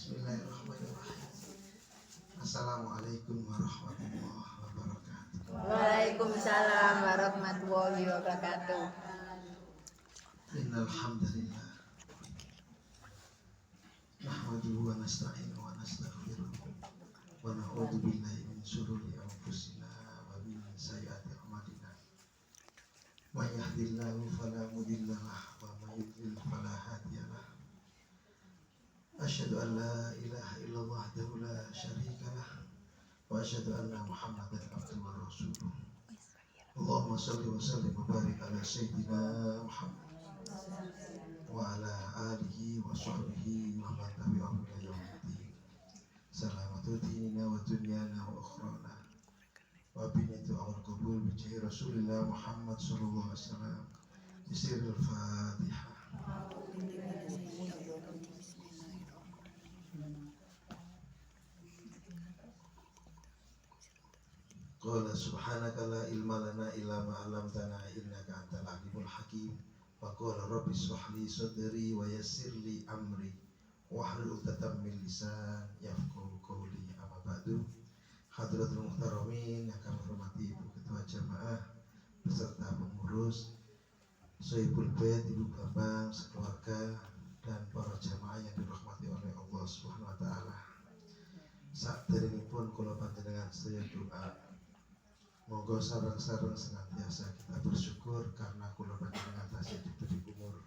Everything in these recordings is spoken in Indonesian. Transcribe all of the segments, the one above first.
Bismillahirrahmanirrahim. Assalamualaikum warahmatullahi wabarakatuh. Waalaikumsalam warahmatullahi wabarakatuh. Innal hamdalillah nahmaduhu wa nasta'inuhu wa nastaghfiruh wa na'udzu billahi min shururi anfusina wa min sayyiati a'malina. May yahdihillahu fala mudilla lahu wa may yudlil fala hadiya lahu. Asyhadu an la ilaha illallah wahdahu la syarika lah wa asyhadu anna Muhammadan abduhu wa rasuluh. Allahumma shalli wa sallim wa barik ala sayyidina Muhammad wa ala alihi wa sahbihi wa man tabi'ahum ila yaumiddin. Salamatu dinina wa dunyana wa akhrana wa binatu awal qabul bi jahi Rasulillah Muhammad sallallahu alaihi wasallam. Bismillahil Fatihah. Qala subhanaka la ilma lana illa ma 'allamtana innaka antal alimul hakim. Wa qala rabbi shrah li sadri wa yassir li amri wahlul 'uqdatam min lisan yafqahu qawli. Amma ba'du. Hadratul muhtaramin yang kami hormati Ibu Ketua Jamaah beserta pengurus, Sohibul Bait, Ibu Bambang, sekeluarga, dan para jamaah yang dirahmati oleh Allah Subhanahu wa taala. Saderengipun kula panjenengan sedaya doa. Monggo sareng-sareng senantiasa kita bersyukur karena kula panjenengan tasih diberi umur.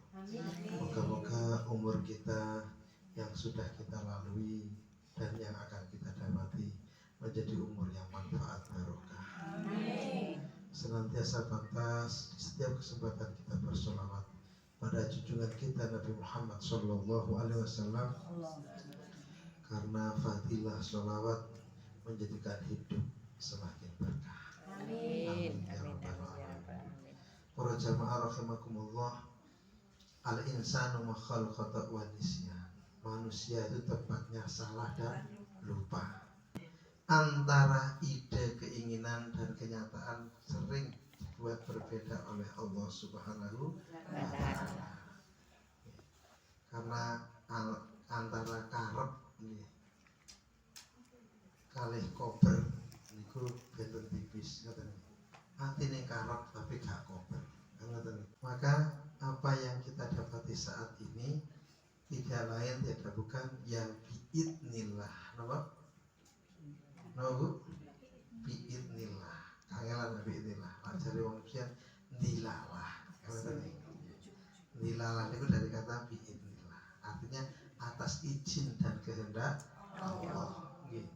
Moga-moga umur kita yang sudah kita lalui dan yang akan kita dapati menjadi umur yang manfaat barokah. Senantiasa pantas di setiap kesempatan kita bersolawat pada junjungan kita Nabi Muhammad Sallallahu Alaihi Wasallam, karena fadilah solawat menjadikan hidup semakin berkah. Amin ya rabbal alamin. Para jamaah rahimakumullah, al insanu makhluk khata' wa nisyan. Manusia itu tempatnya salah dan lupa. Antara ide, keinginan dan kenyataan sering dibuat berbeda oleh Allah Subhanahu wa taala. Karena antara karep kalih kober niku benten tipis, ngoten. Atine karep tapi gak kober, ngoten. Maka apa yang kita dapati saat ini tidak lain tidak bukan ya biidnillah, napa? Napa? Biidnillah. Kangelan biidnillah. Ajare wong pian dilalah, ngoten. Dilalah niku dari kata biidnillah. Artinya atas izin dan kehendak Allah. Nggih.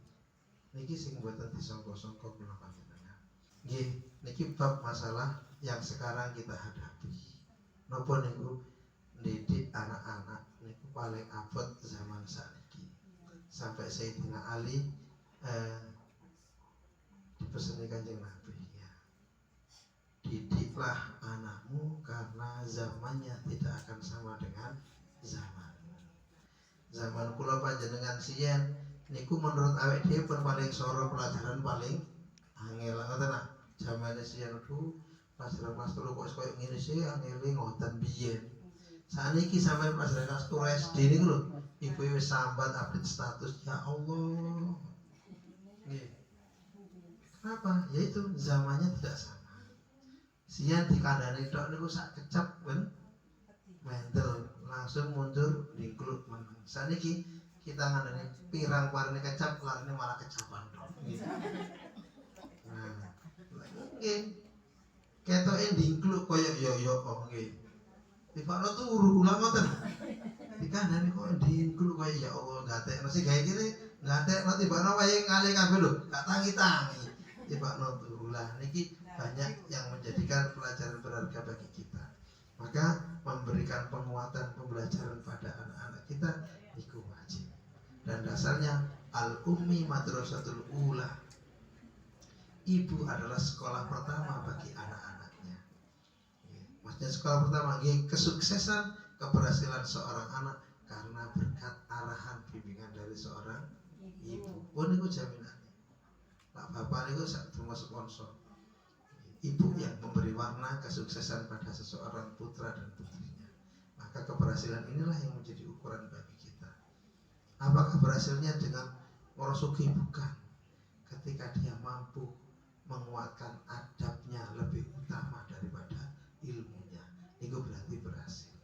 Niki sing mboten disangka-sangka kula panjenengan. Nggih, niki bab masalah yang sekarang kita hadapi. Napa niku ndidik anak-anak niku paling abot zaman sakniki. Sampai Sayyidina Ali dipeseni Kanjeng Nabi ya. Didiklah anakmu karena zamannya tidak akan sama dengan zamanmu. Zaman kula panjenengan siyen niku menurut awake dhewe paling soro pelajaran paling angel ngoten nah. Zamane siyen niku pelajaran kelas 3 kok koyo ngene sih angele ngoten biyen. Saniki sampeyan pelajaran kelas 3 SD niku lho, ibu wis sambat update status, ya Allah. Nggih. Kenapa? Yaitu zamannya tidak sama. Sian dikandani tok niku sak kecap ben mentel langsung mundur dingkluk meneng. Saniki kita ngandani pirang warne kecap larine malah kecapan tok. Nah, nggih. Ketoke dingkluk koyo yo kok nggih. Tifano turu ulang ngoten. Dikandani kok dingkluk koyo ya Allah gatekno sing gawe kene gatekno tibano wae ngale kabeh lho, gak tangi-tangi. Tibano turu lah niki banyak yang menjadikan pelajaran berharga bagi kita. Maka memberikan penguatan pembelajaran pada anak-anak kita itu wajib. Dan dasarnya al-ummi madrasatul ula. Ibu adalah sekolah pertama bagi anak-anaknya. Maksudnya sekolah pertama, kesuksesan, keberhasilan seorang anak karena berkat arahan bimbingan dari seorang ibu. Oh niku jaminannya. Pak bapak niku termasuk sponsor. Ibu yang memberi warna kesuksesan pada seseorang putra dan putrinya. Maka keberhasilan inilah yang menjadi ukuran bagi kita. Apakah berhasilnya dengan merasuki? Bukan. Ketika dia mampu menguatkan adabnya lebih utama daripada ilmunya, itu berarti berhasil.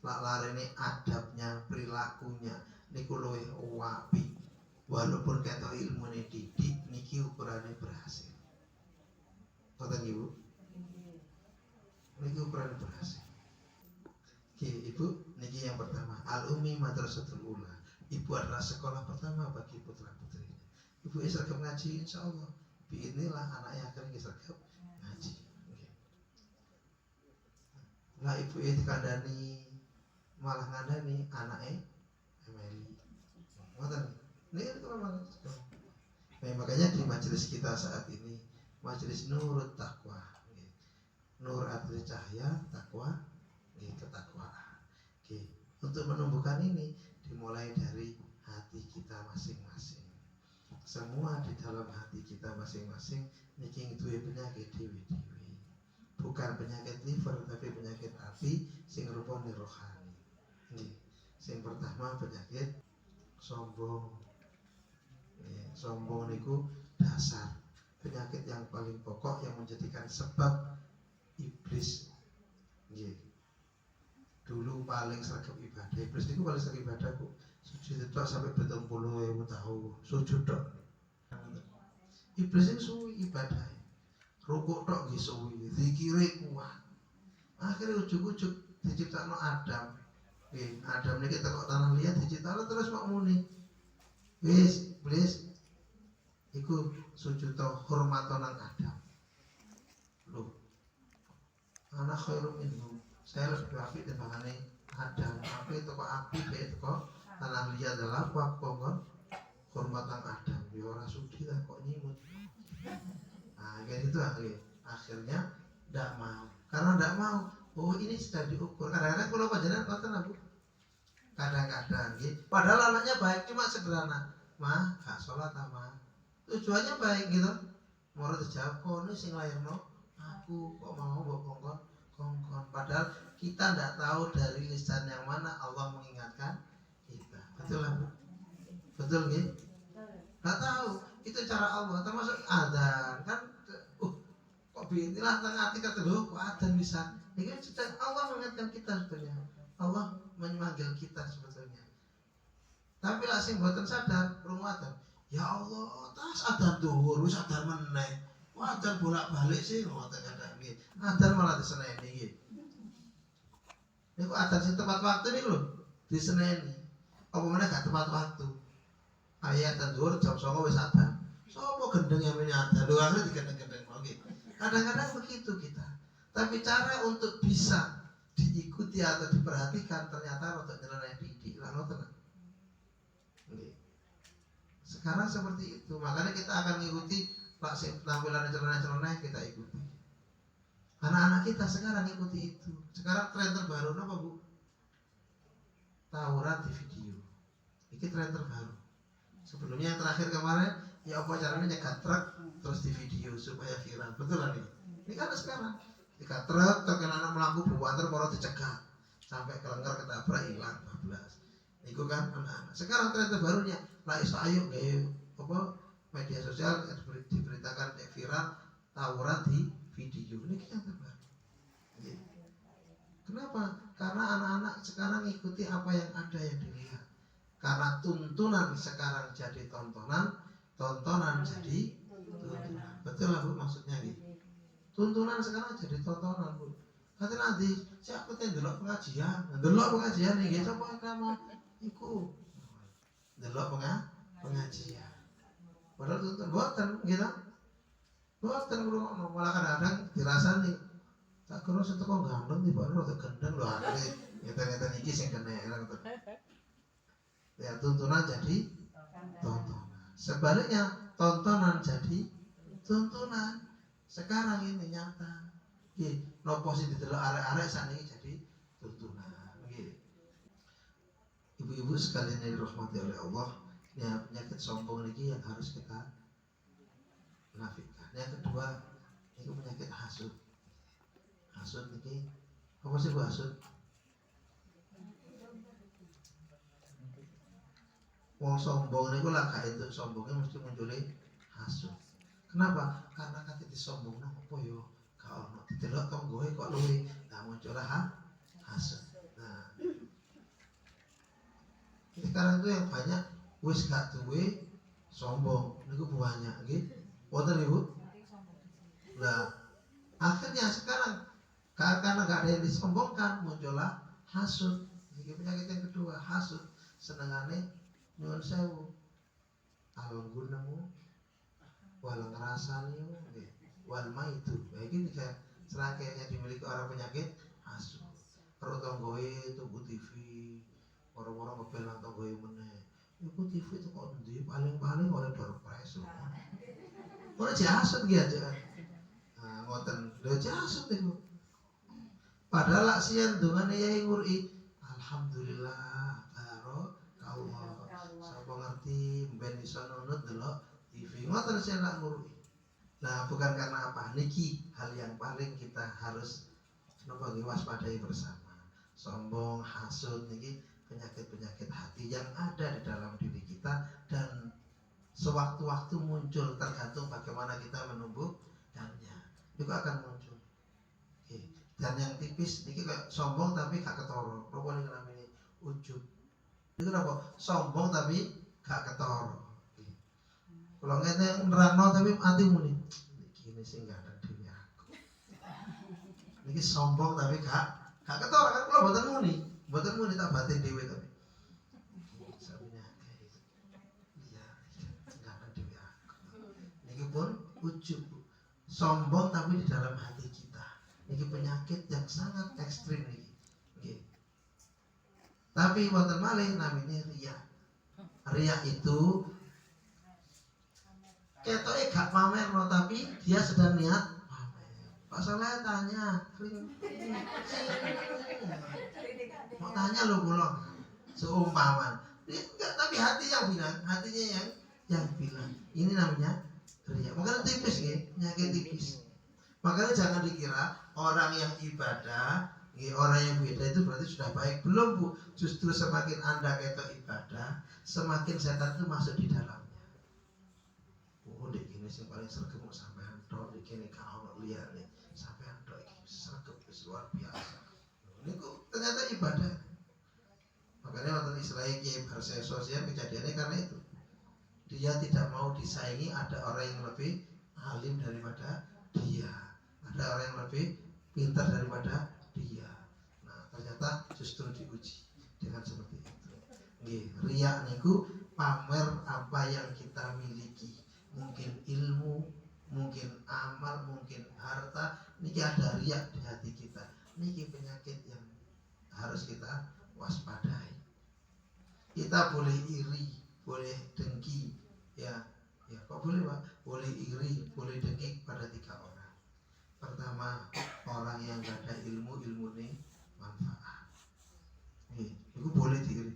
Lak larene adabnya, perilakunya niku luwih wapi. Walaupun ketok ilmune didik, niki ukurannya berhasil. Ngoten Ibu? Niki ukurannya berhasil. Oke, Ibu, niki yang pertama, Al-Ummi Madrasatul Ula. Ibu adalah sekolah pertama bagi putra putrinya. Ibu sergap ngaji, insya Allah. Inilah anaknya akan sergap ngaji. Okay. Lah ibu dikandani malah ngandani anaknya Emily. Ngoten. Ini memang. Nah, makanya di majelis kita saat ini, majelis Nurut Taqwa. Nur artinya cahaya, takwa, ketakwaan. Oke, untuk menumbuhkan ini dimulai dari hati kita masing-masing. Semua di dalam hati kita masing-masing niki duwe penyakit dewi-dewi. Bukan penyakit liver tapi penyakit hati sing rupane rohani. Nggih. Sing pertama penyakit sombong. Sombong niku dasar penyakit yang paling pokok yang menjadikan sebab iblis. Nggih. Dulu paling sergap ibadah. Iblis niku paling sergap ibadah kok. Sujud tok sampai 70.000 tahun. Sujud tok. Iblis itu suwi ibadah. Rukuk tok nggih suwi, zikire kuat. Akhirnya ujug-ujug diciptakno Adam. Nggih, Adam niki teko tanah liat diciptakno terus mak muni. Wis, iblis iku sujud tok hormaton nang Adam. Loh. Anak khairum minhum. Saya lebih apik dibanding Adam. Apik teko api teko tanah liat adalah kongkon hormat nang Adam. Ya ora sudi lah kok nyimut. Nah, kayak gitu akhirnya tidak mau. Karena tidak mau, oh ini sudah diukur. Kadang-kadang kalau panjenengan konten aku, kadang-kadang, padahal anaknya baik cuma sederhana, mah gak sholat ama. Tujuannya baik gitu. Mau dijawab, kok ini sing lahirno aku kok mau bawa kongkon. Padahal kita tidak tahu dari lisan yang mana Allah mengingatkan kita. Betul lah, betul gitu. Gak tahu. Itu cara Allah, termasuk adzan kan. Kok bintilah tengah hati kata loh, kok adzan bisa. Ini kan sudah Allah mengingatkan kita sebetulnya. Allah memanggil kita sebetulnya. Tapi lah sing mboten sadar rumatan. Ya Allah, tas adzan dhuwur wis adzan meneh. Kok adzan bolak-balik sih ngoten kadang nggih. Adzan malah diseneni nggih. Niku adzan sing tepat waktu niku lho, diseneni. Apa meneh gak tepat waktu. Ayat dhuwur jam 09.00 wis adzan. Sopo gendeng yang ini ada, lu akhirnya digendeng-gendeng lagi. Kadang-kadang begitu kita. Tapi cara untuk bisa diikuti atau diperhatikan ternyata untuk nyeleneh didik lah tenang. Sekarang seperti itu, makanya kita akan mengikuti tampilan nyeleneh kita ikuti. Anak-anak kita sekarang ikuti itu. Sekarang tren terbaru apa Bu? Tawuran di video. Ini tren terbaru. Sebelumnya yang terakhir kemarin ya apa caranya nyekat truk terus di video supaya viral. Betul kan ini? Ini kan sekarang nyekat truk terkena anak melaku buanter baru dicegat sampai kelengker ketabrak hilang 14. Itu kan anak-anak. Sekarang tren terbarunya lah iso ayo gaya apa media sosial diberitakan kayak viral tawuran di video. Ini yang terbaru. Kenapa? Karena anak-anak sekarang ikuti apa yang ada yang dilihat. Karena tuntunan sekarang jadi tontonan, tontonan jadi tuntunan. Betul lah Bu maksudnya gitu. Tuntunan sekarang jadi tontonan Bu. Nanti siapa yang delok pengajian nih gitu apa agama iku. Delok pengajian. Padahal tuntun buatan gitu. Buatan ngono malah kadang-kadang dirasani tak kira setek kok gandeng tiba rada gendeng lho akhire ngeten-ngeten iki sing kena ya tuntunan jadi tontonan. Sebaliknya tontonan jadi tuntunan. Sekarang ini nyata. Nggih, nopo sing didelok arek-arek sakniki jadi tuntunan. Nggih. Ibu-ibu sekalian yang dirahmati oleh Allah, ya penyakit sombong niki yang harus kita nafikan. Yang kedua, itu penyakit hasud. Hasud niki apa sih Bu hasud? Wong sombong niku lah gak entuk sombonge mesti muncule hasud. Kenapa? Karena kate disombongno apa yo gak ono. Didelok tanggoe kok luwe, lah muncul hasud. Nah, sekarang tuh yang banyak wis gak duwe sombong niku banyak nggih. Wonten Ibu? Nah, akhirnya sekarang karena gak ada yang disombongkan muncullah hasud. Ini penyakit yang kedua, hasud. Senengane nyuwun sewu. Alon gunemu wal ngrasani wal maitu. Nah, ini tiga serangkaian yang dimiliki orang penyakit hasud. Karo tanggoe tuku TV, orang-orang ngebel nang tanggoe meneh. Iku TV itu kok ndi paling-paling oleh Dorpres. Ora jasad ki aja. Nah, ngoten. Lho jasad iku. Padahal lak sian dongane yai nguri. Alhamdulillah karo Allah. Sapa ngerti ben iso nunut delok TV. Ngoten sian lak nguri. Nah, bukan karena apa? Niki hal yang paling kita harus napa waspadai bersama. Sombong, hasud niki penyakit-penyakit hati yang ada di dalam diri kita dan sewaktu-waktu muncul tergantung bagaimana kita menumbuhkannya. Itu akan muncul. Oke. Dan yang tipis niki kayak sombong tapi gak ketara. Apa niku namanya ujub. Itu apa? Sombong tapi gak ketara. Oke. Kalau ngene nerangno tapi ati muni. Iki ne sing gak ada dhewe aku. Niki sombong tapi gak ketara kan kula mboten muni. Mboten muni tak batin dhewe tapi. Pun ujub, sombong tapi di dalam hati kita. Ini penyakit yang sangat ekstrim ini. Okay. Tapi wonten malih namanya riya. Riya itu ketoke gak pamerno tapi dia sedang niat pamer. Pak Saleh tanya, mau tanya lo kula seumpaman. Enggak, tapi hati yang bilang, hatinya yang bilang. Ini namanya riya. Makanya tipis nih, penyakit tipis. Makanya jangan dikira orang yang ibadah, orang yang beda itu berarti sudah baik. Belum Bu, justru semakin Anda ketok ibadah, semakin setan itu masuk di dalamnya. Oh, dek ini sih paling sergap sampai antok, dek ini kau lihat nih, sampai antok ini sergap luar biasa. Ini kok ternyata ibadah. Makanya waktu Israel Kiai Barse sosial kejadiannya karena itu. Dia tidak mau disaingi ada orang yang lebih alim daripada dia, ada orang yang lebih pintar daripada dia. Nah, ternyata justru diuji dengan seperti itu. Nggih, riya niku pamer apa yang kita miliki. Mungkin ilmu, mungkin amal, mungkin harta. Niki ada riya di hati kita. Niki penyakit yang harus kita waspadai. Kita boleh iri, boleh dengki, ya kok boleh Pak? Boleh iri, boleh dengki pada 3 orang. Pertama, orang yang gak ada ilmu ini manfaat. Itu boleh diiri.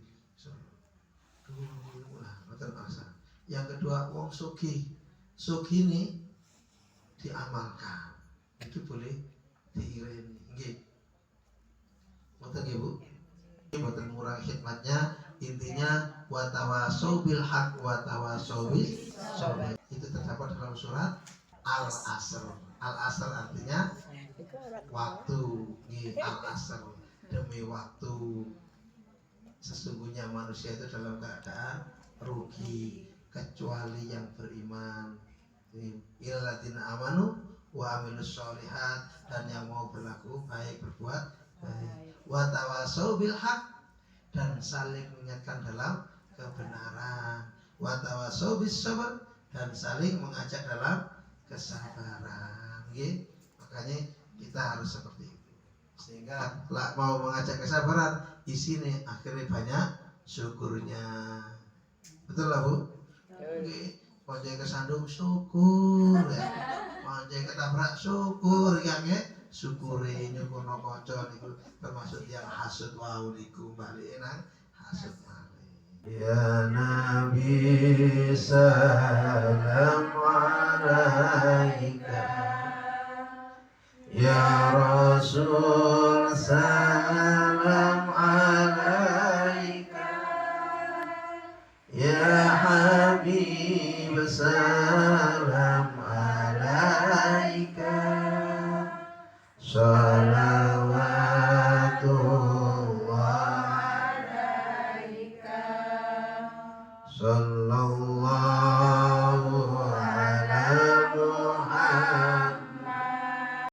Ilmu lah, terpaksa. Yang kedua, wong sugih ini diamalkan. Itu boleh diirini. Nggih. Ngoten nggih Bu? Mboten murah khidmatnya. Intinya watawasau bil haq watawasau bis sabr. Itu terdapat dalam surat Al-Asr. Al-Asr artinya waktu. Al-Asr demi waktu. Sesungguhnya manusia itu dalam keadaan rugi kecuali yang beriman. Illadzina amanu wa amilus sholihat, dan yang mau berlaku baik, berbuat baik. Watawasau bil haq, dan saling mengingatkan dalam kebenaran. Watawasau bis sabr, dan saling mengajak dalam kesabaran. Gitu. Makanya kita harus seperti itu. Sehingga mau mengajak kesabaran, isine akhirnya banyak syukurnya. Betul lah Bu? Oke. Konjeng kesandung syukur ya. Konjeng ketabrak syukur ya nggih. Syukuri nyukurno kanca niku termasuk yang hasud wau niku bali nang hasud malih. Ya Nabi salam alaika, ya Rasul salam alaika, ya besar